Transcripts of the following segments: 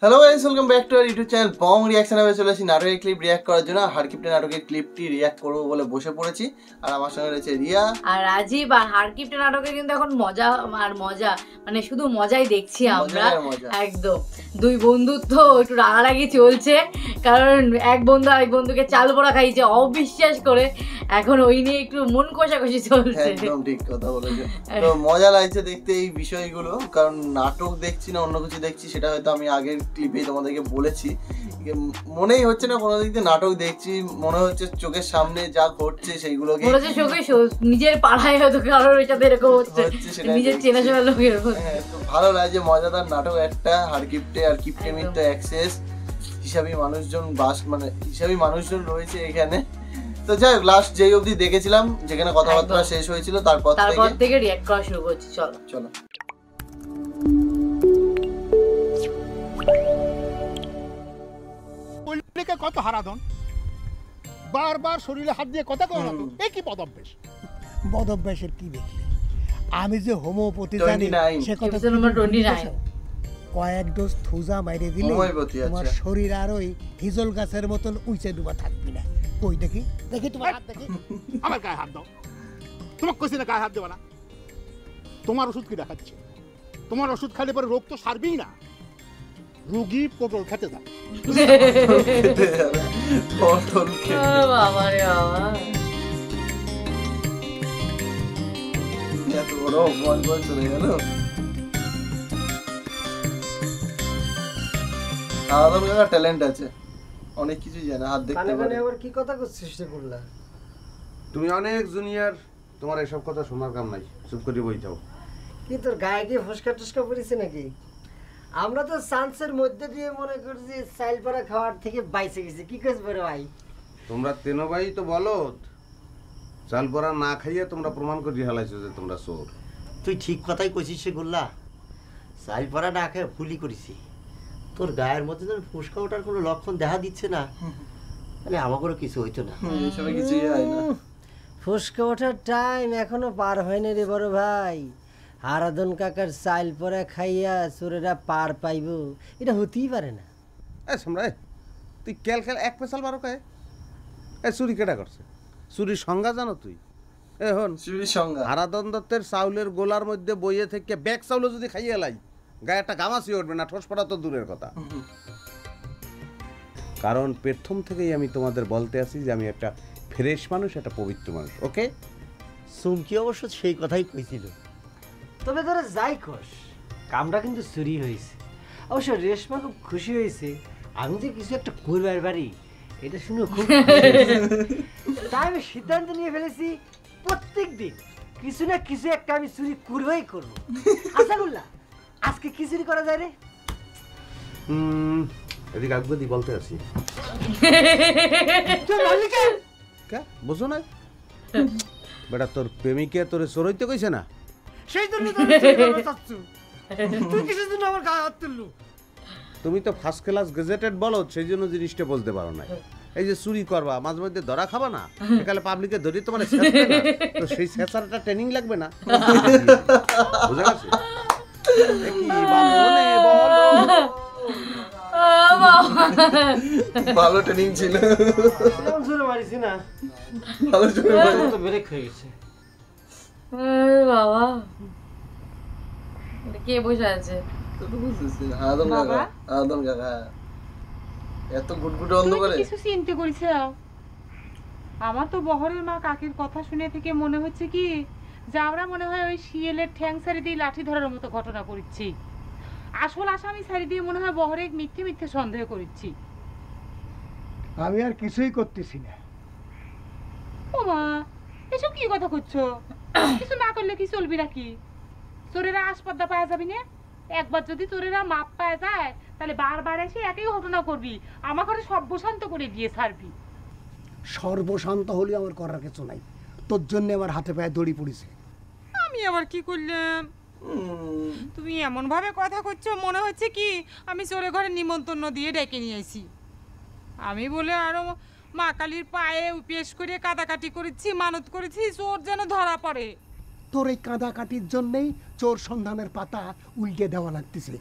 Hello guys, welcome back to our YouTube channel Bong reaction. আমি চলে আসি নাটকের ক্লিপ রিঅ্যাক্ট করার জন্য। হারকিপ্টে নাটকের ক্লিপটি রিঅ্যাক্ট করবো বলে বসে পড়েছি। আর আমার সঙ্গে রয়েছে রিয়া আর রাজীব। আর হারকিপ্টে নাটকে কিন্তু এখন মজা আর মজা, মানে শুধু মজাই দেখছি আমরা। একদম দুই বন্ধুত্ব একটু রাগারাগি চলছে, কারণ এক বন্ধু আরেক বন্ধুকে চাল পোড়া খাইছে অবিশ্বাস করে। এখন ওই নিয়ে একটু মন কষাকষি চলছে। একদম ঠিক কথা বলেছো। তো মজা লাগছে দেখতে এই বিষয়গুলো, কারণ নাটক দেখছি না অন্য কিছু দেখছি, সেটা হয়তো আমি আগের ক্লিপে তোমাদেরকে বলেছি। মনেই হচ্ছে না কোনো দিক দিয়ে নাটক দেখছি, মনে হচ্ছে চোখের সামনে যা ঘটছে সেইগুলোকে নিজের পাড়ায় হয়তো কারোর সাথে এরকম হচ্ছে, নিজের চেনাশোনা লোকের। তো ভালো লাগছে, মজাদার নাটক একটা হারকিপ্টে। আর কিপ্টে মিত্র অ্যাক্সেস হিসাবে মানুষজন মানে হিসাবে মানুষজন রয়েছে এখানে। তো যাই হোক, লাস্ট যেই অবধি দেখেছিলাম যেখানে কথাবার্তা শেষ হয়েছিল তারপর থেকে রিঅ্যাক্ট করা শুরু করছি। চলো চলো। কত হারাধন, বারবার শরীরে হাত দিয়ে কথা কয় না তো, এই কি বদভ্যাস? বদভ্যাসের কি দেখলে? আমি যে হোমিওপ্যাথি জানি সে কথা নম্বর 29 কয়েক ডোজ থুজা মাইরে দিলে তোমার শরীর আর ওই হিজল গাছের মতন উঁচে ডুবা থাকবি না। কই দেখি দেখি তোমার হাত দেখি। আমার গায়ে হাত দাও। তোমার কইছি না গায়ে হাত দেবা না। তোমার ওষুধ কি দেখাচ্ছে? তোমার ওষুধ খাইলে পরে রোগ তো সারবেই না। রোগী পটল খেতে দাও। পটল খেতে বাবা রে বাবা, এত বড় অপমান করে চলে গেল। আলাদা একটা ট্যালেন্ট আছে, অনেক কিছু জানে, হাত দেখতে পারে। আবার কি কথা করছিস রে বললা? তুমি অনেক জুনিয়র, তোমার এসব কথা শোনার কাম নাই, চুপ করে বই যাও। কি তোর গায়ে কি ফসকা টসকা পড়েছে নাকি? আমরা তো চান্সের মধ্যে দিয়ে মনে করছি চাইল পাড়া খাওয়ার থেকে বাইসে গেছি। কি কইছ বড় ভাই? তোমরা তেনো ভাই তো বলো, চাল পড়া না খাইয়ে তোমরা প্রমাণ করে হালাইছো যে তোমরা চোর। তুই ঠিক কথাই কইছিস সে গোল্লা, চাইল পাড়া না খেয়ে ভুলি করেছি। তোর গায়ের মধ্যে যেন ফুসকা ওঠার কোনো লক্ষণ দেখা দিচ্ছে না, মানে আমাকেও কিছু হইতো না। ফুসকা ওঠার টাইম এখনো পার হয়নি রে বড় ভাই। হারাধন কাকার চাইল পরা খাইয়া চোরেরা পার পাইব, এটা হতেই পারে না। সম্রাট, তুই খেল এক পেশাল বারো খায়। চুরি কেটা করছে? চুরির সংজ্ঞা জানো তুই? এখন চুরির সংজ্ঞা হারাধন দত্তের চাউলের গোলার মধ্যে বইয়ে থেকে ব্যাগ চাউলও যদি খাইয়ে লাই, গায়ে একটা গামাসি উঠবে না, ঠোস পড়া তো দূরের কথা। কারণ প্রথম থেকেই আমি তোমাদের বলতে আছি যে আমি একটা ফ্রেশ মানুষ, একটা পবিত্র মানুষ। ওকে? সুমকি অবশ্য সেই কথাই কইছিল। তবে ধরে যাই কস, কামটা কিন্তু চুরি হয়েছে। অবশ্য রেশমা খুব খুশি হয়েছে আমি যে কিছু একটা করবার পারি, এটা শুনে খুব তাই আমি সিদ্ধান্ত নিয়ে ফেলেছি প্রত্যেক দিন কিছু না কিছু একটা আমি চুরি করবই করবো। আচ্ছা বললা, আজকে কি চুরি করা যায় রে? এদিকে আকবদি বলতে আছি। বুঝো না বেটা, তোর প্রেমিকে তোরে চোরাইতে কইছে না? সেই জন্য তুই কিসের জন্য আমার গায়ে হাত তুললু? তুমি তো ফার্স্ট ক্লাস গেজেটেড বলো, সেই জন্য জিনিসটা বলতে পারো না। এই যে চুরি করবা, মাঝে মধ্যে ধরা খাবা না, একালে পাবলিকে ধরি তোমার তো সেই সেসার একটা ট্রেনিং লাগবে না? বুঝা গেছে? ভালো ট্রেনিং ছিল, জোরে মারিছি না, ভালো জোরে মারিছি তো ব্রেক হয়ে গেছে। বাবা কে বসে আছে? হারাধন কাকা এত গুটগুটে অন্ধকারে কিছু চিন্তা করিস? আমার তো বহরের মা কাকির কথা শুনে থেকে মনে হচ্ছে কি যে আমরা মনে হয় ওই শিয়ালের ঠ্যাং সারি দিয়ে লাঠি ধরার মতো ঘটনা করেছি। আসল আসামি সারি দিয়ে মনে হয় বহরে মিথ্যে মিথ্যে সন্দেহ করেছি। আমি আর কিছুই করতেছি না। ও মা, এসব কি কথা করছো? কিছু না করলে কি চলবি নাকি? চোরেরা আসপদ্দা পাওয়া যাবি না? একবার যদি চোরেরা মাপ পাওয়া যায় তাহলে বারবার এসে একই ঘটনা করবি, আমার ঘরে সর্বশান্ত করে দিয়ে ছাড়বি। সর্বশান্ত হলে আমার করার কিছু নাই, তোর জন্য আমার হাতে পায়ে দড়ি পড়েছে। আমি আবার কি করলাম? তুমি এমন ভাবে কথা করছো মনে হচ্ছে কি আমি চোরে ঘরে নিমন্ত্রণ দিয়ে ডেকে নিয়ে আসি। আমি বলে আরো মা কালীর পায়ে উপেশ করে কাটাকাটি করেছি, মানত করেছি চোর যেন ধরা পড়ে। তোর এই কাঁদাকাটির জন্যই চোর সন্ধানের পাতা উল্টে দেওয়া লাগতেছে।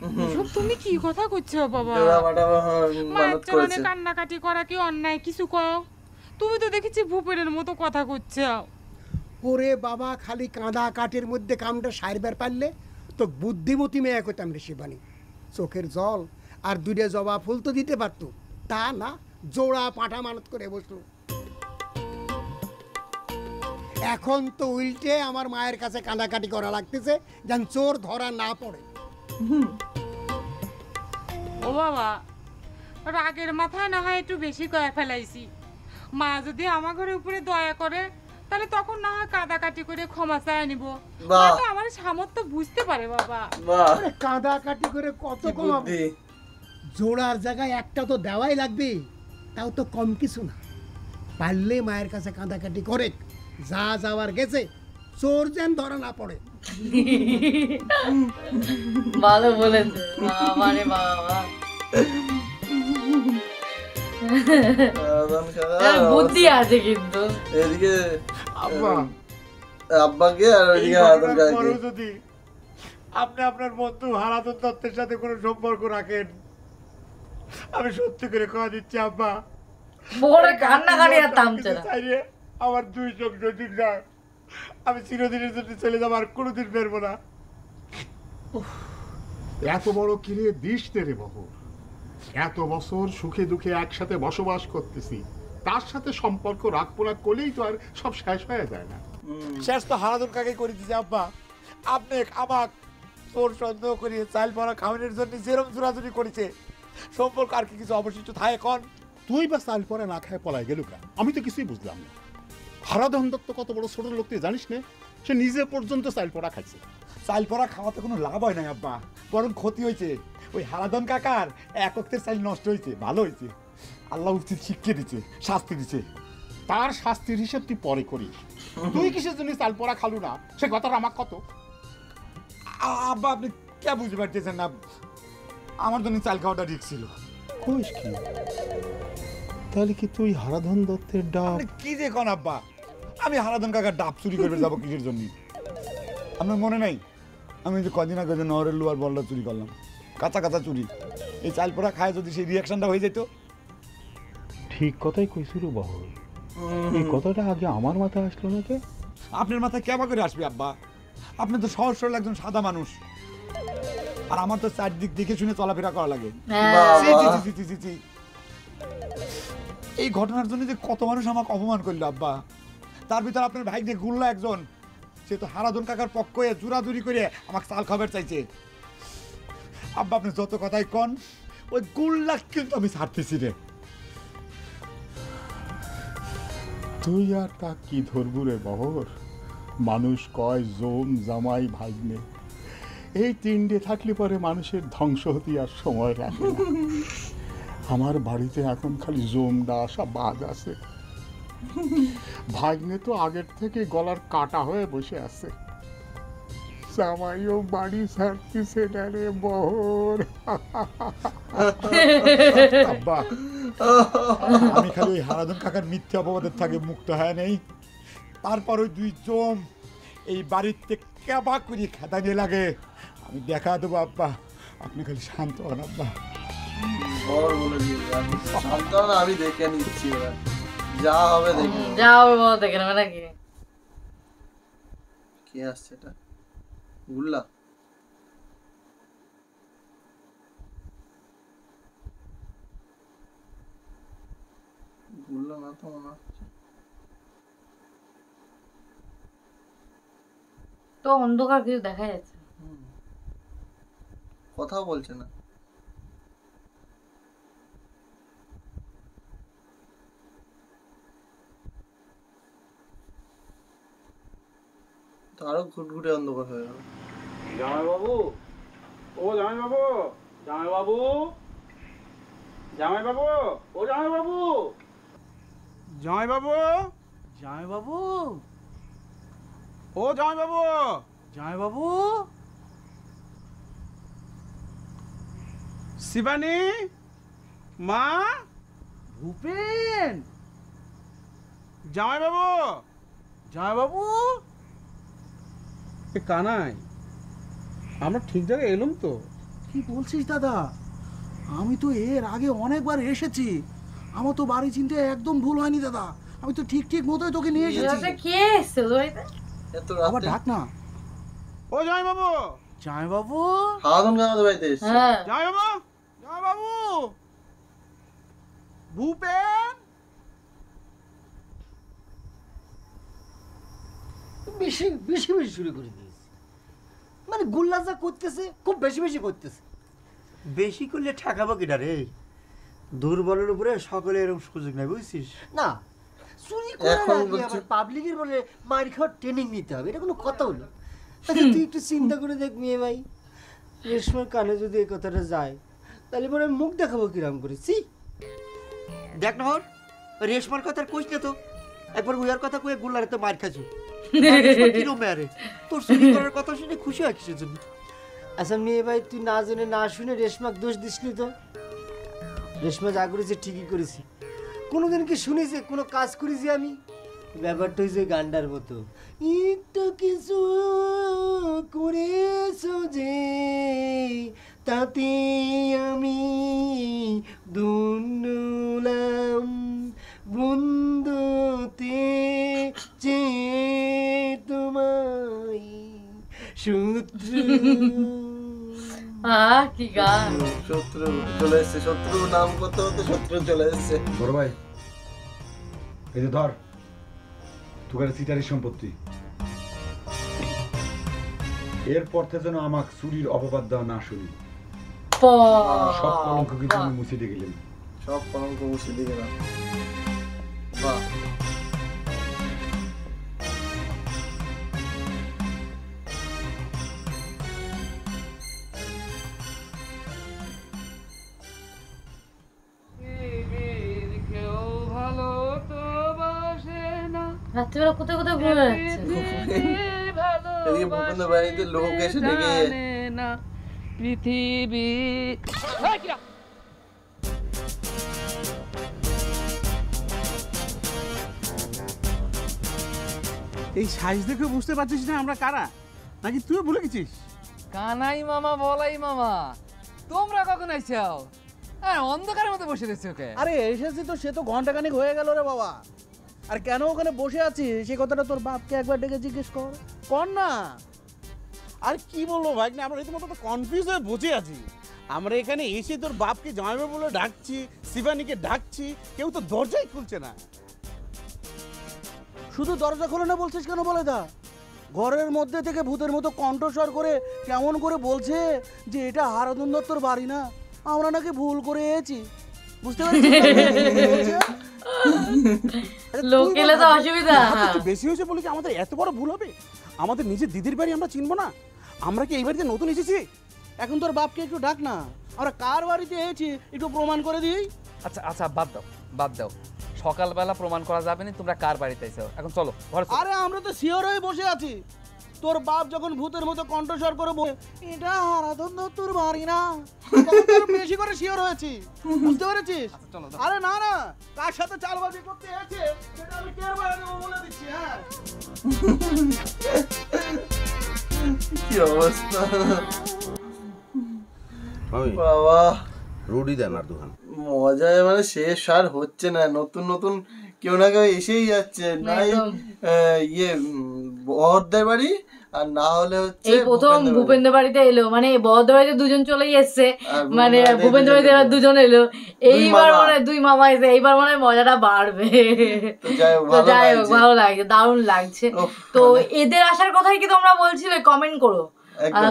এসব তুমি কি কথা করছো বাবা? জোড়া মাটা মায়ের মানত চরণে করেছে। কান্নাকাটি করা কি অন্যায়? কিছু কও। তুমি তো দেখেছি ভূপেনের মতো কথা করছো। ওরে বাবা, খালি কাঁদা কাঠের মধ্যে কামটা সারবার পারলে তো বুদ্ধিমতী মেয়ে করতাম রে শিবানী। চোখের জল আর দুইটা জবা ফুল তো দিতে পারতো, তা না, জোড়া পাঁঠা মানত করে বসলো। এখন তো উল্টে আমার মায়ের কাছে কাঁদাকাটি করা লাগতেছে যেন চোর ধরা না পড়ে। ও বাবা, রাগের মাথায় না হয় একটু বেশি কয়ে ফেলাইছি। মা যদি আমার ঘরের উপরে দয়া করে তাহলে তখন না হয় কাঁদাকাটি করে ক্ষমা চায় নিব। মা তো আমার সামর্থ্য বুঝতে পারে বাবা। আরে কাঁদাকাটি করে কত কমাবো? জোড়ার জায়গায় একটা তো দেওয়াই লাগবে, তাও তো কম কিছু না। পারলে মায়ের কাছে কাঁদাকাটি করে, যা যাওয়ার গেছে, চোর যেন ধরা না পড়ে। ভালো বলেছে বাবা রে বাবা। বুদ্ধি আছে কিন্তু। এদিকে আব্বা, আব্বাকে আর ওইদিকে হারাধন কাকাকে। যদি আপনি আপনার বন্ধু হারাধন দত্তের সাথে কোনো সম্পর্ক রাখেন, আমি সত্যি করে কথা দিচ্ছি আব্বা, বড় কান্নাকাটি আর থামছে না। আমার দুই চোখ যদি না, আমি চিরদিনের জন্য চলে যাবো, আর কোনোদিন বেরবো না। এত বড় কিরে দিস রে বাবু, এত বছর সুখে দুঃখে একসাথে বসবাস করতেছি, তার সাথে সম্পর্ক রাখবো না করলেই তো আর সব শেষ হয়ে যায় না। শেষ তো হারাধন কাকে করে দিছে আব্বা। আপনি আমাক চোর সন্দেহ করিয়ে চাল পড়া খাওয়ানোর জন্য যেরম জোরাজুরি করেছে, সম্পর্ক আর কি কিছু অবশিষ্ট থাকে এখন? তুই বা চাল পরে না খায় পলায় গেল কা? আমি তো কিছুই বুঝলাম না। হারাধন দত্ত কত বড় ছোট লোক তুই জানিস না? সে নিজে পর্যন্ত চাল পড়া খাইছে। চাল পড়া খাওয়াতে কোনো লাভ হয় নাই আব্বা, বরং ক্ষতি হয়েছে। ওই হারাধন কাকার এক অক্তের চাল নষ্ট হয়েছে, ভালো হয়েছে। আল্লাহ উচিত শিক্ষা দিচ্ছে, শাস্তি দিচ্ছে। তার শাস্তির হিসেব তুই পরে করিস। তুই কিসের জন্য চাল পড়া খালু না সে কথাটা আমার কত। আব্বা আপনি কে বুঝতে পারতেছেন না, আমার জন্য চাল খাওয়াটা ঠিক ছিল। কইস কি? তাহলে কি তুই হারাধন দত্তের ডাব? আপনি কি যে কোন আব্বা, আমি হারাধন কাকার ডাব চুরি করবে যাবো কিসের জন্য? আপনার মনে নাই আমি যে কদিন আগে যে নহরের লোয়ার বলটা চুরি করলাম, কাঁচা কাঁচা চুরি। এই চাল পোড়া খায় যদি সেই রিয়াকশনটা হয়ে যেত। ঠিক কথাই কইছিল বাহুল, এই কথাটা আগে আমার মাথায় আসলো না কে? আপনার মাথায় কেমন করে আসবে আব্বা? আপনি তো সহজ সরল একজন সাদা মানুষ, আর আমার তো চারদিক দেখে শুনে চলাফেরা করা লাগে। ছি, ছি, ছি, ছি। এই ঘটনার জন্য যে কত মানুষ আমাকে অপমান করলো আব্বা, তার ভিতর আপনার ভাই যে গুল্লা একজন, সে তো হারাধন কাকার পক্ষ হয়ে জোরাজুরি করে আমাকে চাল খাবার চাইছে। আব্বা আপনি যত কথাই কন, ওই গুল্লা কিন্তু আমি ছাড়তেছি রে। তুই আর তা কি ধরবু রে বহর? মানুষ কয় জম জামাই ভাগ্নে, এই তিনটে থাকলে পরে মানুষের ধ্বংস হতে আর সময় রাখে না। আমার বাড়িতে এখন খালি জমটা আসা বাদ আছে। ভাগ্নে তো আগের থেকে গলার কাটা হয়ে বসে আছে। জামাইও বাড়ি ছাড়তেছে না রে বহর। আব্বা আমি খালি ওই হারাধন কাকার মিথ্যা অপবাদের থাকে মুক্ত হয় নেই। তারপর ওই দুই জম এই বাড়িতে কেবা করি খেদানি লাগে, আমি দেখা দেবো আব্বা। আপনি খালি শান্ত হন আব্বা। আমি দেখে নিচ্ছি, যা হবে দেখে। যা হবে বলো দেখে নেবে নাকি? কি আসছে এটা? গুল্লা? গুল্লা না তো মনে হচ্ছে। তো অন্ধকার কিছু দেখা যাচ্ছে, কথাও বলছে না। তো আরো ঘুটঘুটে অন্ধকার হয়ে গেল। জামাইবাবু, ও জামাইবাবু, জামাইবাবু, জামাইবাবু, ও জামাইবাবু, জামাইবাবু, জামাইবাবু, ও জামাইবাবু, জামাইবাবু, শিবানী, মা, ভূপেন, জামাইবাবু, জামাইবাবু। এ কানাই, আমরা ঠিক জায়গায় এলাম তো? কি বলছিস দাদা? আমি তো এর আগে অনেকবার এসেছি, আমার তো বাড়ি চিনতে একদম ভুল হয়নি দাদা। আমি তো ঠিক ঠিক মতোই তোকে নিয়ে এসেছি। কে এসছে আবার ডাক না। ও জয় বাবু, জয় বাবু, হাওয়াদন গাওয়াতে বাড়িতে এসছে। জয় বাবু, জয় বাবু, ভূপেন। বেশি বেশি বেশি শুরু করে দিয়েছে, মানে গুল্লা যা করতেছে খুব বেশি বেশি করতেছে। বেশি করলে ঠেকাবো কিনা রে? দুর্বলের উপরে সকলে এরকম সুযোগ নেই, বুঝছিস? না, চুরি করে পাবলিকের বলে মার খাওয়ার ট্রেনিং নিতে হবে, এটা কোনো কথা হলো? আচ্ছা তুই একটু চিন্তা করে দেখ মেয়ে ভাই, রেশমার কানে যদি এই কথাটা যায় তাহলে পরে মুখ দেখাবো কিরাম করেছি। দেখ না হর, রেশমার কথা কইস না তো, একবার উয়ার কথা কয়ে গুল্লারে তো মার খাচ্ছ। কিরম মেয়ারে তোর চুরি করার কথা শুনে খুশি হয় কিসের জন্য? আচ্ছা মেয়ে ভাই, তুই না জেনে না শুনে রেশমাকে দোষ দিসনি তো? রেশমা যা করেছে ঠিকই করেছি। কোনোদিন কি শুনেছি কোনো কাজ করেছি আমি? ব্যাপারটা হয়েছে গান্ডার মতো, একটু কিছু করেছো যে তাতে আমি ধন্যলাম, বন্ধুতে যে তোমায় শত্রু। কি গান! শত্রু চলে এসছে, শত্রু নাম করতে হতে শত্রু চলে এসছে। বড় ভাই, এই যে ধর তোর সিটারি সম্পত্তি, এরপর থেকে যেন আমাকে চুরির অপবাদ দেওয়া না শুনি। সব কলঙ্ক কিন্তু আমি মুছে দিয়ে গেলাম, সব কলঙ্ক মুছে দিয়ে গেলাম। বাহ, রাত্রিবেলা কোথায় কোথায় ঘুরে বেড়াচ্ছে। এদিকে ভূপেন্দ্র বাড়িতে লোক এসে ডেকে পৃথিবী। এই সাইজ দেখে বুঝতে পারছিস না আমরা কারা, নাকি তুই ভুলে গেছিস? কানাই মামা, বলাই মামা, তোমরা কখন আইছাও? অন্ধকারের মধ্যে বসে রয়েছে ওকে। আরে এসেছি তো, সে তো ঘন্টাখানিক হয়ে গেল রে বাবা। আর কেন ওখানে বসে আছিস সে কথাটা তোর বাপকে একবার ডেকে জিজ্ঞেস কর না। আর কি বলবো ভাই, না আমরা রীতিমতো তো কনফিউজ হয়ে বসে আছি। আমরা এখানে এসে তোর বাপকে জামাইবাবু বলে ডাকছি, শিবানীকে ডাকছি, কেউ তো দরজাই খুলছে না। শুধু দরজা খোলে না বলছিস কেন বলে দা? ঘরের মধ্যে থেকে ভূতের মতো কণ্ঠস্বর করে কেমন করে বলছে যে এটা হারাধন দত্তর বাড়ি না, আমরা নাকি ভুল করে এসেছি। বুঝতে পারছিস? লোক এলে তো অসুবিধা। বেশি হয়েছে বলে কি আমাদের এত বড় ভুল হবে? আমাদের নিজের দিদির বাড়ি আমরা চিনবো না? আমরা কি এই বাড়িতে নতুন এসেছি? এখন তোর বাপকে একটু ডাক না, আমরা কার বাড়িতে এসেছি একটু প্রমাণ করে দিই। আচ্ছা আচ্ছা, বাদ দাও বাদ দাও, সকালবেলা প্রমাণ করা যাবে না তোমরা কার বাড়িতে আইছো। এখন চলো ঘরে। আরে আমরা তো শিওর হয়ে বসে আছি। তোর বাপ যখন ভূতের মতো কণ্ঠস্বর করে বলে এটা হারাধন দত্তর বাড়ি না, বেশি করে শিওর হয়েছি। বুঝতে পেরেছিস? আরে না না, কার সাথে চালবাজি করতে আছে সেটা আমি টের পাই না, বলে দিচ্ছি। হ্যাঁ, কি অবস্থা বাবা। রুডি দেন আর দোকান মজায় মানে শেষ আর হচ্ছে না। নতুন নতুন কেউ না কেউ এসেই যাচ্ছে, নাই ইয়ে বহরদের বাড়ি আর না হলে হচ্ছে এই প্রথম ভূপেন্দ্র বাড়িতে এলো, মানে বহরদের বাড়িতে দুজন চলেই এসছে, মানে ভূপেন্দ্র বাড়িতে এবার দুজন এলো। এইবার মানে দুই মামা এসে, এইবার মানে মজাটা বাড়বে। যাই হোক, ভালো লাগছে, দারুণ লাগছে। তো এদের আসার কথাই কি তোমরা বলছিলে? কমেন্ট করো।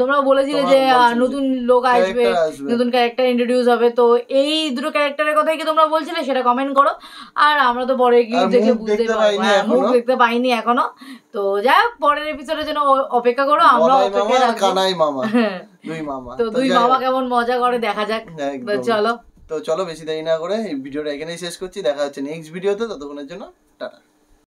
তোমরা বলেছিলে যে নতুন লোক আসবে, নতুন ক্যারেক্টার ইন্ট্রোডিউস হবে, তো এই দুটো ক্যারেক্টারের কথাই কি তোমরা বলছিলে সেটা কমেন্ট করো। আর আমরা তো পরে গিয়ে দেখে বুঝতে পারবো, মুখ দেখতে পাইনি এখনো। তো যাই হোক, পরের এপিসোডের জন্য অপেক্ষা করো, আমরা অপেক্ষা রাখবো। তো দুই মামা কেমন মজা করে দেখা যাক। চলো বেশি দেরি না করে এই ভিডিওটা এখানেই শেষ করছি। দেখা হচ্ছে নেক্সট ভিডিওতে, ততক্ষণের জন্য টাটা।